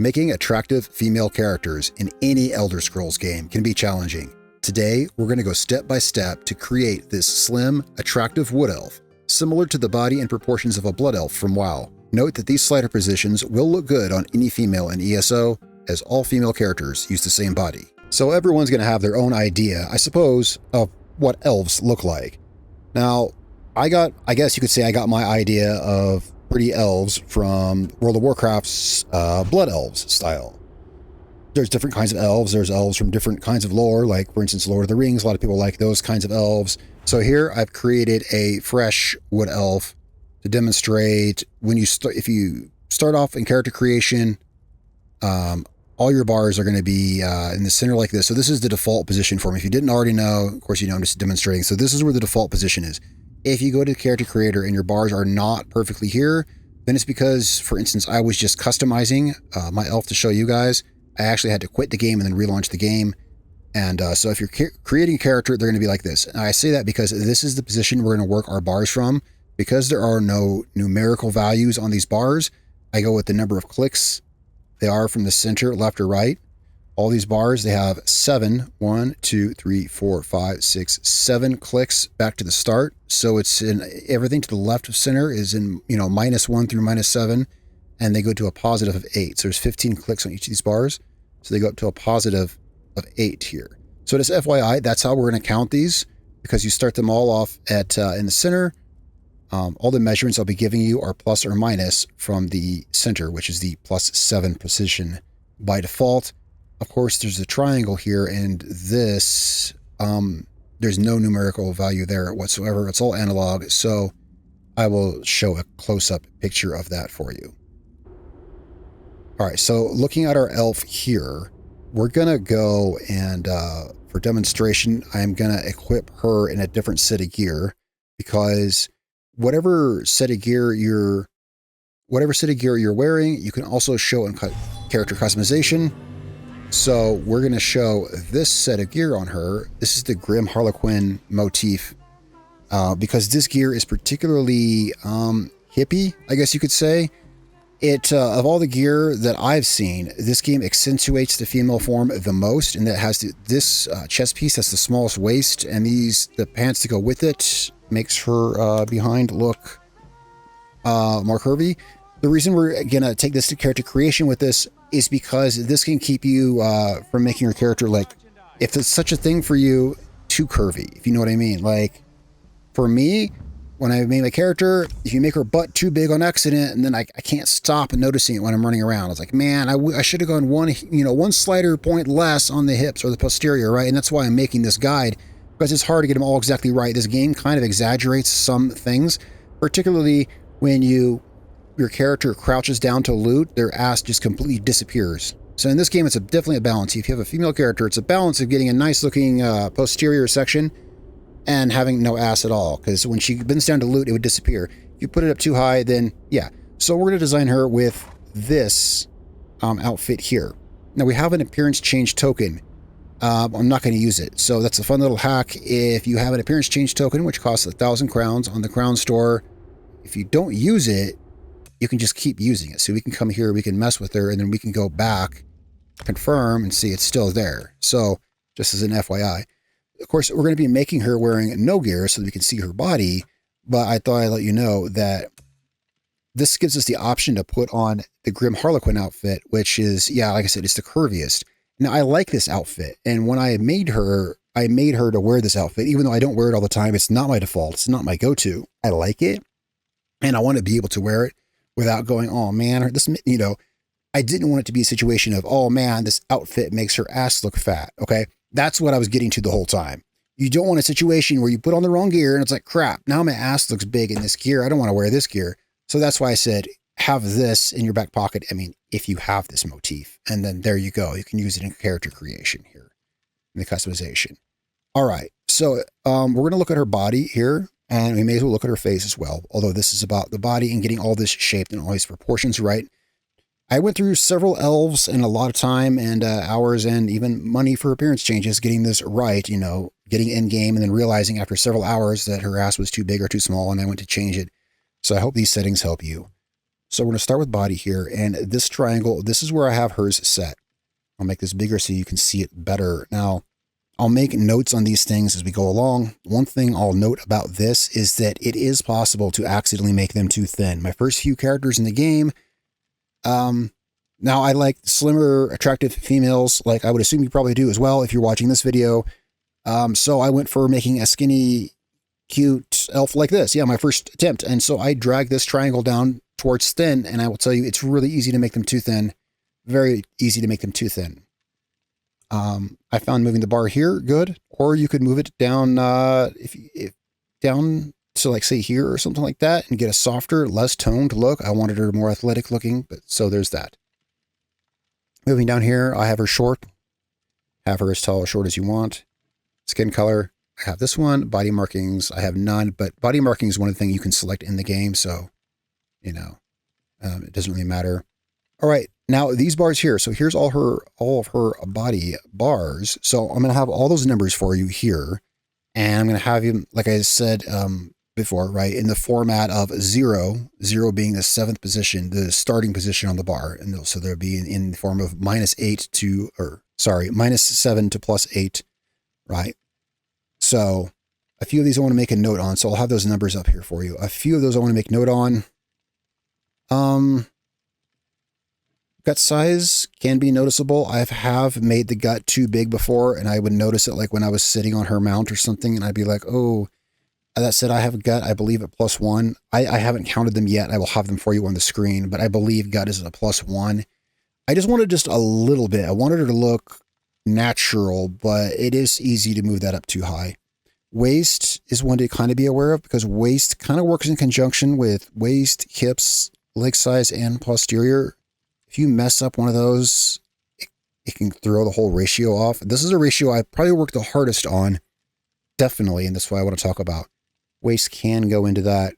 Making attractive female characters in any Elder Scrolls game can be challenging. Today, we're going to go step by step to create this slim, attractive wood elf, similar to the body and proportions of a blood elf from WoW. Note that these slider positions will look good on any female in ESO, as all female characters use the same body. So everyone's going to have their own idea, I suppose, of what elves look like. Now, I guess you could say I got my idea of pretty elves from World of Warcraft's Blood Elves style. There's different kinds of elves. There's elves from different kinds of lore, like, for instance, Lord of the Rings. A lot of people like those kinds of elves. So here I've created a fresh wood elf to demonstrate when you if you start off in character creation, all your bars are going to be in the center like this. So this is the default position for me. If you didn't already know, of course, you know, I'm just demonstrating. So this is where the default position is. If you go to character creator and your bars are not perfectly here, then it's because, for instance, I was just customizing my elf to show you guys. I actually had to quit the game and then relaunch the game. And so if you're creating a character, they're going to be like this. And I say that because this is the position we're going to work our bars from. Because there are no numerical values on these bars, I go with the number of clicks they are from the center, left or right. All these bars, they have 7, 1, 2, 3, 4, 5, 6, 7 clicks back to the start. So it's in everything to the left of center is in, you know, -1 through -7, and they go to a positive of 8. So there's 15 clicks on each of these bars. So they go up to a positive of 8 here. So just FYI, that's how we're going to count these, because you start them all off at in the center. All the measurements I'll be giving you are plus or minus from the center, which is the +7 position by default. Of course, there's a triangle here, and this, there's no numerical value there whatsoever. It's all analog, so I will show a close-up picture of that for you. All right, so looking at our elf here, we're going to go and, for demonstration, I'm going to equip her in a different set of gear, because whatever set of gear you're wearing, you can also show in character customization. So we're going to show this set of gear on her. This is the Grim Harlequin motif, because this gear is particularly hippie, I guess you could say. It of all the gear that I've seen, this game accentuates the female form the most, and that has this chest piece has the smallest waist, and the pants to go with it makes her behind look more curvy. The reason we're gonna take this to character creation with this is because this can keep you from making your character, like, if it's such a thing for you, too curvy, if you know what I mean. Like, for me, when I made my character, if you make her butt too big on accident, and then I can't stop noticing it when I'm running around. I was like, man, I should have gone one slider point less on the hips or the posterior, right? And that's why I'm making this guide, because it's hard to get them all exactly right. This game kind of exaggerates some things, particularly when your character crouches down to loot, their ass just completely disappears. So in this game, it's definitely a balance. If you have a female character, it's a balance of getting a nice looking posterior section and having no ass at all, because when she bends down to loot, it would disappear. If you put it up too high, then yeah. So we're going to design her with this outfit here. Now we have an appearance change token. I'm not going to use it. So that's a fun little hack. If you have an appearance change token, which costs 1,000 crowns on the crown store, if you don't use it, you can just keep using it. So we can come here, we can mess with her, and then we can go back, confirm, and see it's still there. So just as an FYI. Of course, we're going to be making her wearing no gear so that we can see her body, but I thought I'd let you know that this gives us the option to put on the Grim Harlequin outfit, which is, yeah, like I said, it's the curviest. Now, I like this outfit, and when I made her to wear this outfit, even though I don't wear it all the time. It's not my default. It's not my go-to. I like it, and I want to be able to wear it without going, oh, man, this, you know, I didn't want it to be a situation of, oh, man, this outfit makes her ass look fat, okay? That's what I was getting to the whole time. You don't want a situation where you put on the wrong gear and it's like, crap, now my ass looks big in this gear. I don't want to wear this gear. So that's why I said, have this in your back pocket. I mean, if you have this motif, and then there you go. You can use it in character creation here in the customization. All right. So we're going to look at her body here, and we may as well look at her face as well. Although this is about the body and getting all this shaped and all these proportions right. I went through several elves and a lot of time and hours and even money for appearance changes, getting this right, you know, getting in game and then realizing after several hours that her ass was too big or too small, and I went to change it. So I hope these settings help you. So we're going to start with body here, and this triangle, this is where I have hers set. I'll make this bigger so you can see it better. Now, I'll make notes on these things as we go along. One thing I'll note about this is that it is possible to accidentally make them too thin. My first few characters in the game, now I like slimmer, attractive females, like I would assume you probably do as well if you're watching this video. So I went for making a skinny, cute elf like this. Yeah, my first attempt. And so I dragged this triangle down towards thin, and I will tell you, it's really easy to make them too thin. Very easy to make them too thin. I found moving the bar here good, or you could move it down, if down to like say here or something like that, and get a softer, less toned look. I wanted her more athletic looking, but so there's that. Moving down here, I have her short. Have her as tall or short as you want. Skin color, I have this one. Body markings, I have none, but body markings is one of the things you can select in the game, so you know, it doesn't really matter. All right, now these bars here. So here's all of her body bars. So I'm going to have all those numbers for you here, and I'm going to have you, like I said before, right, in the format of 0, 0 being the 7th position, the starting position on the bar, and so there'll be in the form of -8 to, or sorry, -7 to +8, right? So a few of these I want to make a note on. So I'll have those numbers up here for you. A few of those I want to make note on. Gut size can be noticeable. I have made the gut too big before, and I would notice it like when I was sitting on her mount or something, and I'd be like, oh, that said, I have a gut, I believe at +1. I haven't counted them yet. I will have them for you on the screen, but I believe gut is a +1. I just wanted just a little bit. I wanted her to look natural, but it is easy to move that up too high. Waist is one to kind of be aware of, because waist kind of works in conjunction with waist, hips, leg size, and posterior. If you mess up one of those, it can throw the whole ratio off. This is a ratio I probably worked the hardest on, definitely, and that's why I want to talk about. Waist can go into that.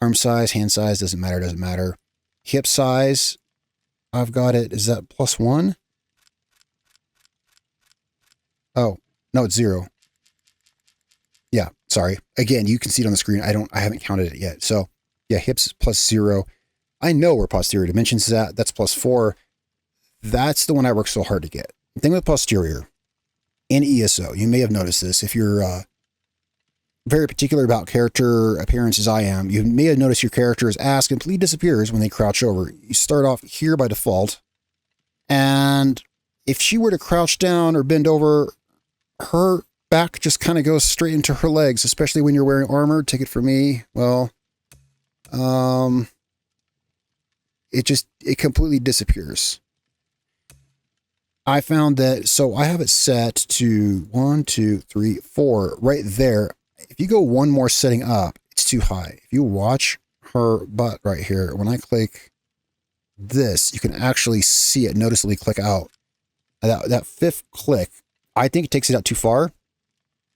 Arm size, hand size, doesn't matter. Hip size, I've got it. Is that +1? Oh, no, it's 0. Yeah, sorry. Again, you can see it on the screen. I haven't counted it yet. So yeah, hips +0. I know where posterior dimensions is at. That's +4. That's the one I worked so hard to get. The thing with posterior in ESO, you may have noticed this if you're very particular about character appearance as I am. You may have noticed your character's ass completely disappears when they crouch over. You start off here by default, and if she were to crouch down or bend over, her back just kind of goes straight into her legs, especially when you're wearing armor. Take it from me. Well, it completely disappears. I found that, so I have it set to 1, 2, 3, 4 right there. If you go one more setting up, it's too high. If you watch her butt right here, when I click this, you can actually see it noticeably click out. That 5th click, I think it takes it out too far.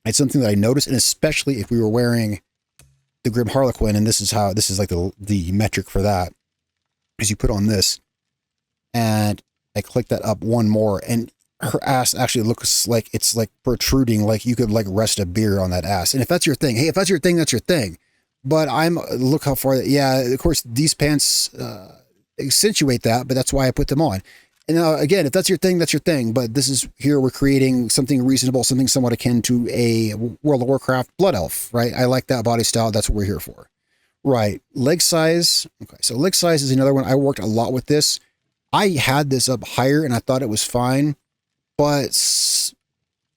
It's something that I noticed, and especially if we were wearing the Grim Harlequin, and this is like the metric for that, is you put on this, and I click that up one more, and her ass actually looks like it's like protruding, like you could like rest a beer on that ass. And if that's your thing, hey, if that's your thing, that's your thing. But look how far, yeah, of course, these pants accentuate that, but that's why I put them on. And again, if that's your thing, that's your thing. But this is, here we're creating something reasonable, something somewhat akin to a World of Warcraft blood elf, right? I like that body style. That's what we're here for. Right. Leg size. Okay. So leg size is another one. I worked a lot with this. I had this up higher and I thought it was fine. But,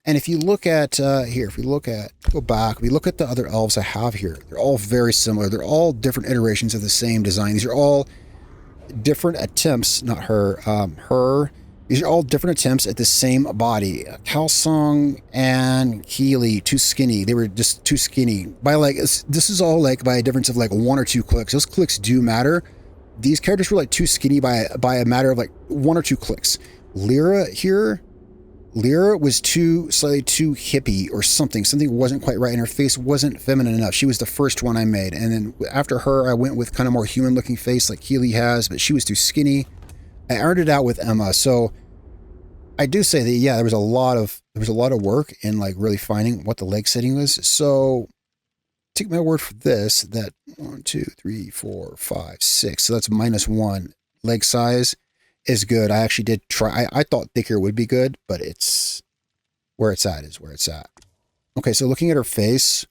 and if you look at here, if we look at, go back, we look at the other elves I have here, they're all very similar. They're all different iterations of the same design. These are all different attempts, not her, these are all different attempts at the same body. Kalsong and Keely, too skinny. They were just too skinny. By like, this is all like by a difference of like 1 or 2 clicks. Those clicks do matter. These characters were like too skinny by a matter of like 1 or 2 clicks. Lyra here, Lyra was slightly too hippie or something. Something wasn't quite right, and her face wasn't feminine enough. She was the first one I made, and then after her, I went with kind of more human-looking face like Keely has, but she was too skinny. I ironed it out with Emma, so I do say that, yeah, there was a lot of work in like really finding what the leg setting was. So take my word for this, that 1, 2, 3, 4, 5, 6. So that's -1. Leg size is good. I actually did try. I thought thicker would be good, but it's where it's at is where it's at. Okay, so looking at her face,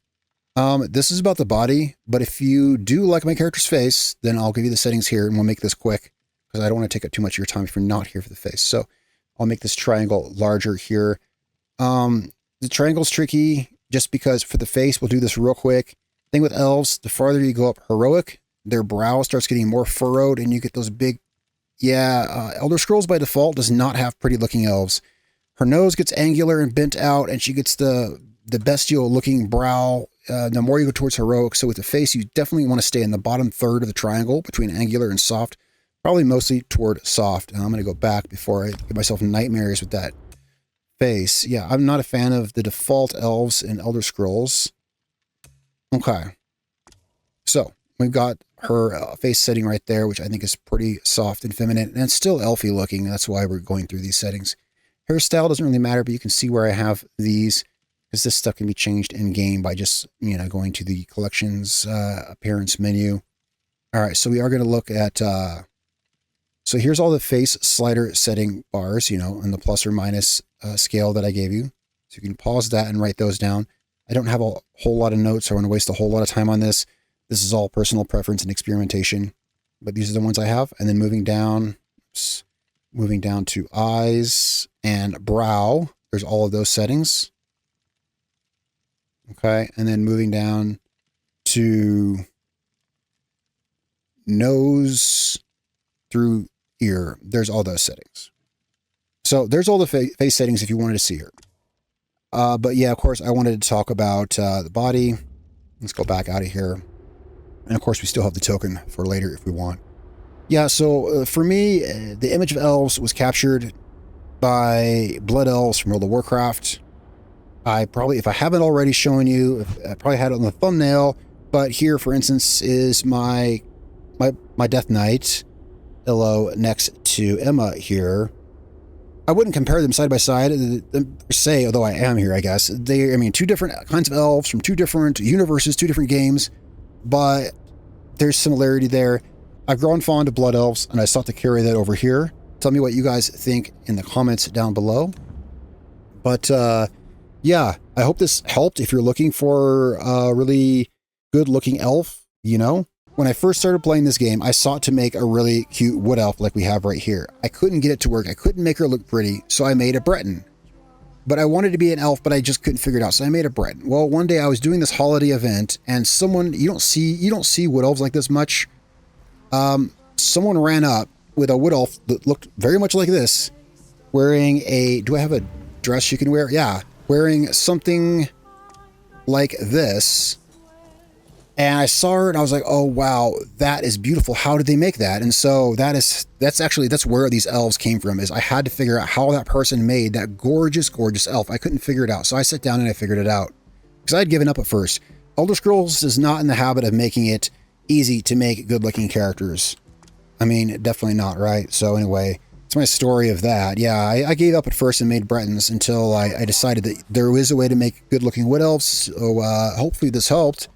this is about the body, but if you do like my character's face, then I'll give you the settings here, and we'll make this quick because I don't want to take up too much of your time if you're not here for the face. So I'll make this triangle larger here. The triangle's tricky just because for the face, we'll do this real quick. Thing with elves, the farther you go up heroic, their brow starts getting more furrowed and you get those big, Elder Scrolls by default does not have pretty looking elves. Her nose gets angular and bent out and she gets the bestial looking brow the more you go towards heroic. So with the face, you definitely want to stay in the bottom third of the triangle between angular and soft, probably mostly toward soft. And I'm going to go back before I give myself nightmares with that face. Yeah, I'm not a fan of the default elves in Elder Scrolls. Okay. So we've got her face setting right there, which I think is pretty soft and feminine, and it's still elfy looking. That's why we're going through these settings. Hairstyle doesn't really matter, but you can see where I have these, because this stuff can be changed in game by just, going to the collections appearance menu. All right, so we are going to look at, so here's all the face slider setting bars, on the plus or minus scale that I gave you. So you can pause that and write those down. I don't have a whole lot of notes. I want to waste a whole lot of time on this. This is all personal preference and experimentation, but these are the ones I have. And then moving down to eyes and brow, there's all of those settings. Okay. And then moving down to nose through ear, there's all those settings. So there's all the face settings if you wanted to see her. But yeah, of course, I wanted to talk about the body. Let's go back out of here. And of course, we still have the token for later if we want. Yeah, so for me, the image of elves was captured by Blood Elves from World of Warcraft. I probably, if I haven't already shown you, I probably had it on the thumbnail, but here, for instance, is my Death Knight, Illo, next to Emma here. I wouldn't compare them side by side, per se, although I am here, I guess. Two different kinds of elves from two different universes, two different games, but there's similarity there. I've grown fond of Blood Elves, and I sought to carry that over here. Tell me what you guys think in the comments down below. But, yeah, I hope this helped if you're looking for a really good-looking elf, When I first started playing this game, I sought to make a really cute wood elf like we have right here. I couldn't get it to work. I couldn't make her look pretty, so I made a Breton. But I wanted to be an elf, but I just couldn't figure it out, so I made a Breton. Well, one day I was doing this holiday event, and someone, you don't see wood elves like this much. Someone ran up with a wood elf that looked very much like this, wearing do I have a dress you can wear? Yeah, wearing something like this. And I saw her and I was like, oh, wow, that is beautiful. How did they make that? And so that's where these elves came from, is I had to figure out how that person made that gorgeous, gorgeous elf. I couldn't figure it out. So I sat down and I figured it out because I had given up at first. Elder Scrolls is not in the habit of making it easy to make good looking characters. Definitely not, right? So anyway, it's my story of that. Yeah, I gave up at first and made Bretons until I decided that there is a way to make good looking wood elves. So hopefully this helped.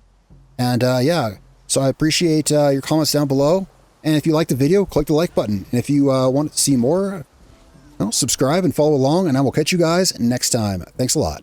And yeah, so I appreciate your comments down below. And if you like the video, click the like button. And if you want to see more, subscribe and follow along. And I will catch you guys next time. Thanks a lot.